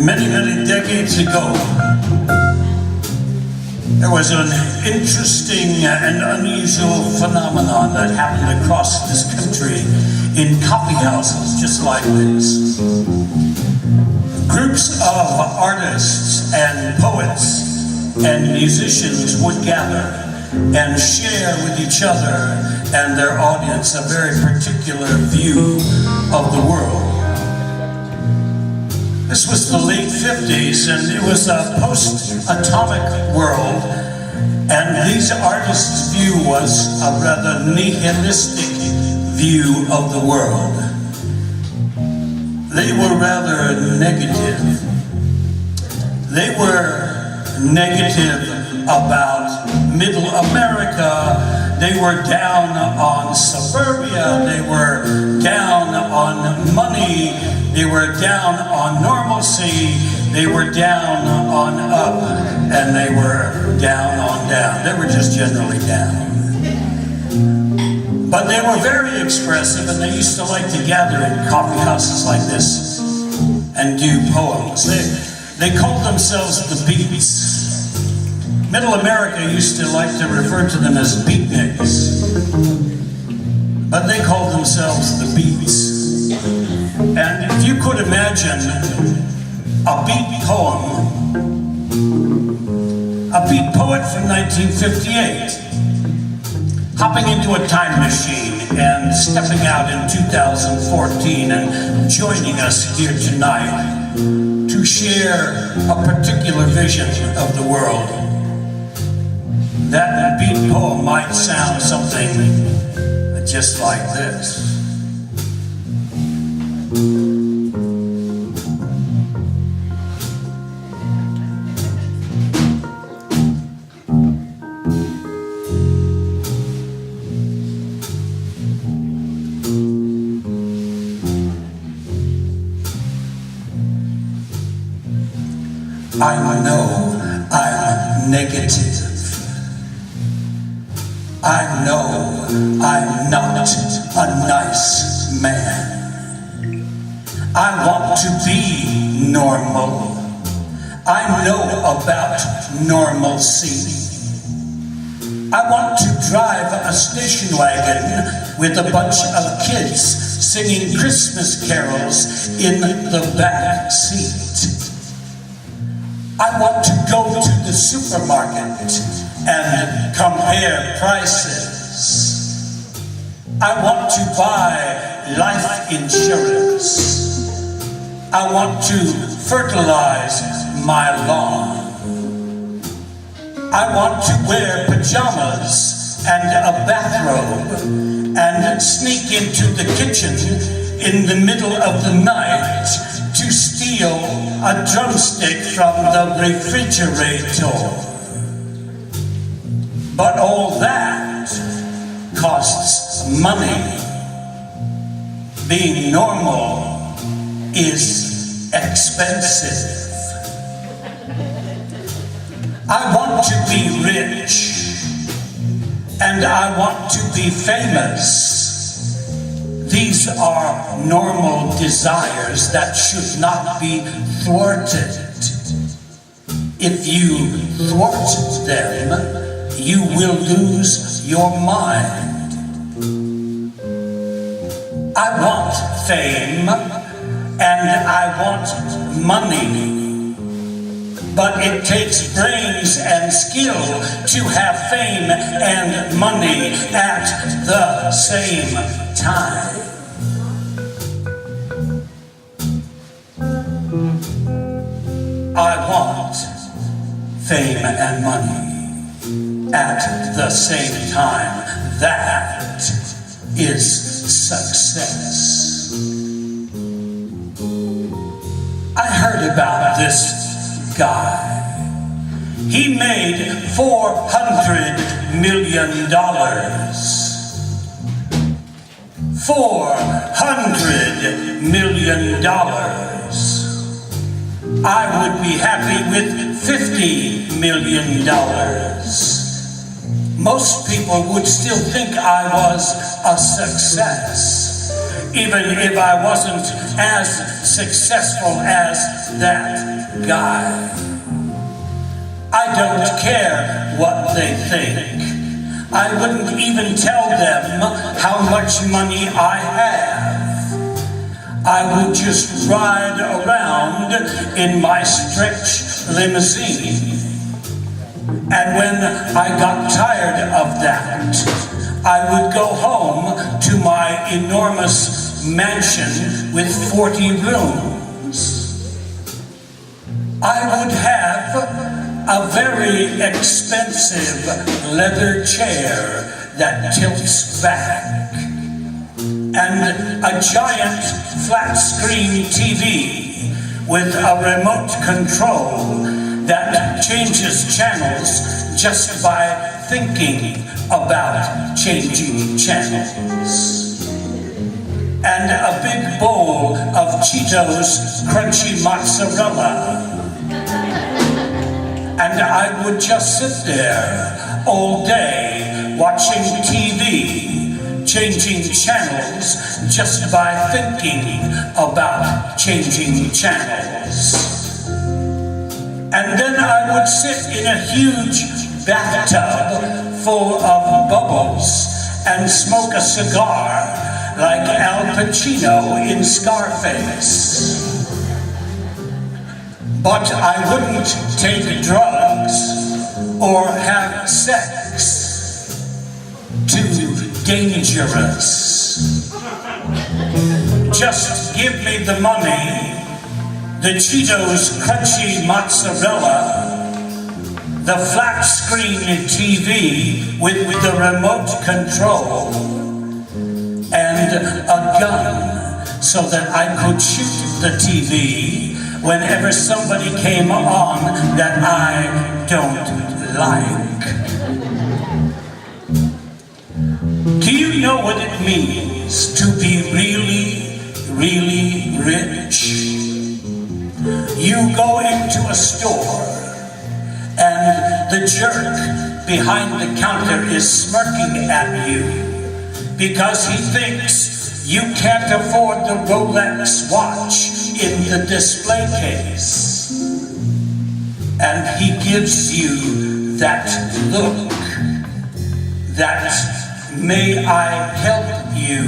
Many, many decades ago, there was an interesting and unusual phenomenon that happened across this country in coffee houses just like this. Groups of artists and poets and musicians would gather and share with each other and their audience a very particular view of the world. This was the late 50s, and it was a post-atomic world, and these artists' view was a rather nihilistic view of the world. They were rather negative. They were negative about Middle America. They were down on suburbia. They were down on money. They were down on normalcy. They were down on up. And they were down on down. They were just generally down. But they were very expressive, and they used to like to gather in coffee houses like this and do poems. They called themselves the Beats. Middle America used to like to refer to them as beatniks, but they called themselves the Beats. And if you could imagine a beat poem, a beat poet from 1958, hopping into a time machine and stepping out in 2014 and joining us here tonight to share a particular vision of the world. That beat poem might sound something just like this. I know I'm negative. I know I'm not a nice man. I want to be normal. I know about normalcy. I want to drive a station wagon with a bunch of kids singing Christmas carols in the back seat. I want to go to the supermarket and compare prices. I want to buy life insurance. I want to fertilize my lawn. I want to wear pajamas and a bathrobe and sneak into the kitchen in the middle of the night to steal a drumstick from the refrigerator. But all that costs money. Being normal is expensive. I want to be rich, and I want to be famous. These are normal desires that should not be thwarted. If you thwart them, you will lose your mind. I want fame, and I want money. But it takes brains and skill to have fame and money at the same time. I want fame and money at the same time. That is success. I heard about this guy. He made $400 million. $400 million. I would be happy with $50 million. Most people would still think I was a success. even if I wasn't as successful as that guy. I don't care what they think. I wouldn't even tell them how much money I have. I would just ride around in my stretch limousine. And when I got tired of that, I would go home to my enormous mansion with 40 rooms. I would have a very expensive leather chair that tilts back, and a giant flat-screen TV with a remote control that changes channels just by thinking about changing channels. And a big bowl of Cheetos crunchy mozzarella. And I would just sit there all day watching TV, changing channels just by thinking about changing channels. And then I would sit in a huge bathtub full of bubbles and smoke a cigar like Al Pacino in Scarface. But I wouldn't take drugs or have sex. Too dangerous. Just give me the money, the Cheetos crunchy mozzarella, the flat screen TV with the remote control, and a gun so that I could shoot the TV whenever somebody came on that I don't like. Do you know what it means to be really, really rich? You go into a store and the jerk behind the counter is smirking at you because he thinks you can't afford the Rolex watch in the display case. And he gives you that look, that may I help you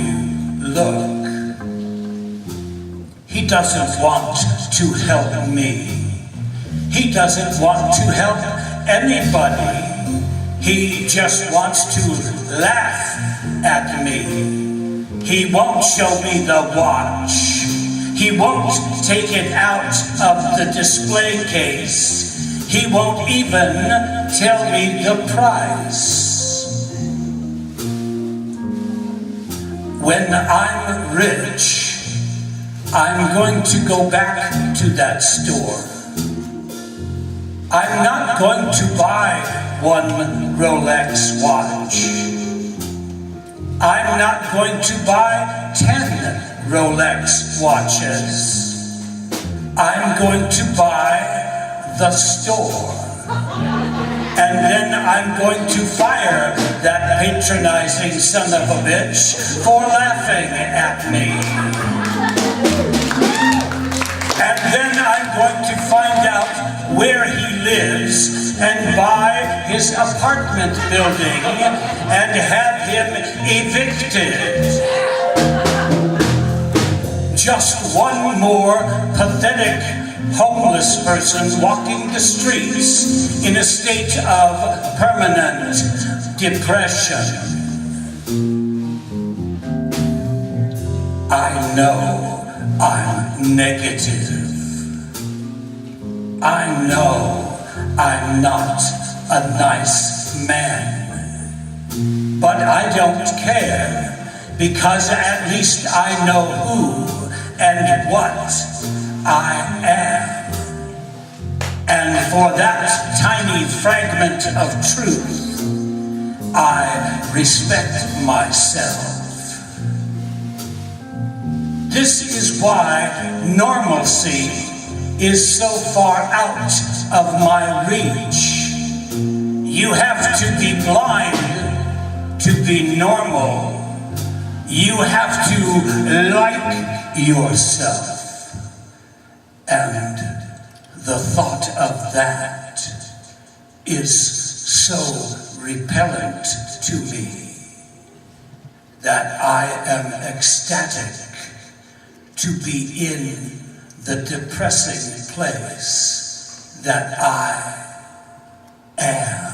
look. He doesn't want to help me. He doesn't want to help anybody. He just wants to laugh at me. He won't show me the watch. He won't take it out of the display case. He won't even tell me the price. When I'm rich, I'm going to go back to that store. I'm not going to buy one Rolex watch. I'm not going to buy 10 Rolex watches. I'm going to buy the store. And then I'm going to fire that patronizing son of a bitch for laughing at me. And then I'm going to find out where he lives and buy his apartment building and have him evicted. Just one more pathetic homeless person walking the streets in a state of permanent depression. I know I'm negative. I know I'm not a nice man. But I don't care, because at least I know who and what I am. And for that tiny fragment of truth, I respect myself. This is why normalcy is so far out of my reach. You have to be blind to be normal, You have to like yourself. And the thought of that is so repellent to me that I am ecstatic to be in the depressing place that I am.